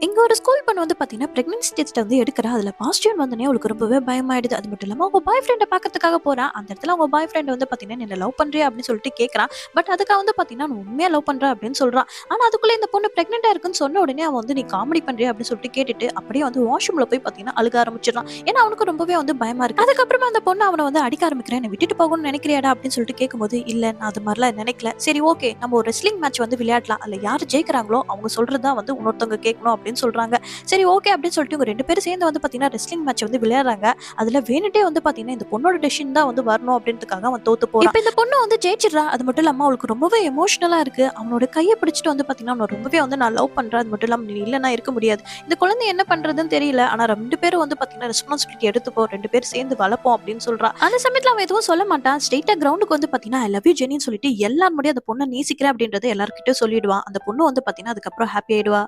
இங்க ஒரு ஸ்கூல் பொண்ணு வந்து பாத்தீங்கன்னா பிரெக்னன்சி டெஸ்ட் வந்து எடுக்கிறா. அதுல பாசிட்டிவ் வந்தனே அவளுக்கு ரொம்பவே பயமாயிடுது. அது மட்டும் இல்லாம அவங்க பாய் ஃப்ரெண்ட பாக்கிறதுக்காக போறா. அந்த இடத்துல அவங்க பாய் ஃப்ரெண்ட் வந்து பாத்தீங்கன்னா என்ன லவ் பண்றியா அப்படின்னு சொல்லிட்டு கேக்குறான். பட் அதுக்காக வந்து பாத்தீங்கன்னா நான் உண்மையா லவ் பண்றேன் அப்படின்னு சொல்றான். ஆனா அதுக்குள்ள இந்த பொண்ணு பிரெக்னெண்டா இருக்குன்னு சொன்ன உடனே அவன் வந்து நீ காமெடி பண்றியா அப்படின்னு சொல்லிட்டு கேட்டுட்டு அப்படியே வந்து வாஷ்ரூம்ல போய் பாத்தீங்கன்னா அழுக ஆரம்பிச்சிடறான். ஏன்னா அவனுக்கு ரொம்பவே வந்து பயமா இருக்கு. அதுக்கப்புறமா அந்த பொண்ணு அவனை வந்து அடிக்க ஆரம்பிக்கிறேன். என்னை விட்டுட்டு போகணும்னு நினைக்கிறியாடா அப்படின்னு சொல்லிட்டு கேட்கும்போது இல்ல நான் அது மாதிரிலாம் நினைக்கல. சரி ஓகே நம்ம ஒரு ரெஸ்லிங் மேட்ச் வந்து விளையாடலாம். அதுல யாரு ஜெயிக்கிறாங்களோ அவங்க சொல்றதுதான் வந்து இன்னொருத்தவங்க கேட்கணும் அப்படின்னு சொல்றாங்க. சரி ஓகே அப்படின்னு சொல்லிட்டு இவங்க 2 பேரும் சேர்ந்து வந்து பார்த்தீங்கன்னா, ரெஸ்லிங் மேட்ச் வந்து விளையாடுறாங்க. அதுல வேணுட்டே வந்து பார்த்தீங்கன்னா, இந்த பொண்ணோட டெசிஷன் தான் வந்து வரணும் அப்படின்றதுக்காக அவன் தோத்து போறான். இப்ப இந்த பொண்ணு வந்து ஜெயிச்சிடுறா. அது மட்டும் இல்லாம அவளுக்கு ரொம்பவே எமோஷனலா இருக்கு. அவனோட கைய பிடிச்சிட்டு வந்து பார்த்தீங்கன்னா, அவன ரொம்பவே வந்து நான் லவ் பண்றேன். அது மட்டும் இல்லாம நீ இல்லன்னா இருக்க முடியாது. இந்த குழந்தை என்ன பண்றதுன்னு தெரியல. ஆனா 2 பேரும் வந்து பார்த்தீங்கன்னா, ரெஸ்பான்சிபிலிட்டி எடுத்துப்போம். 2 பேரும் சேர்ந்து வளர்ப்போம் அப்படின்னு சொல்றா. அந்த சமயத்துல அவன் எதுவும் சொல்ல மாட்டான். ஸ்ட்ரெயிட்டா கிரவுண்டுக்கு வந்து பார்த்தீங்கன்னா, ஐ லவ் யூ ஜெனின்னு சொல்லிட்டு எல்லார் முன்னாடியும் அந்த பொண்ண நேசிக்கிறேன் அப்படின்றத எல்லார்கிட்டயும் சொல்லிடுவான். அந்த பொண்ணு வந்து பார்த்தீங்கன்னா, அதுக்கப்புறம் ஹாப்பி ஆயிடுவா.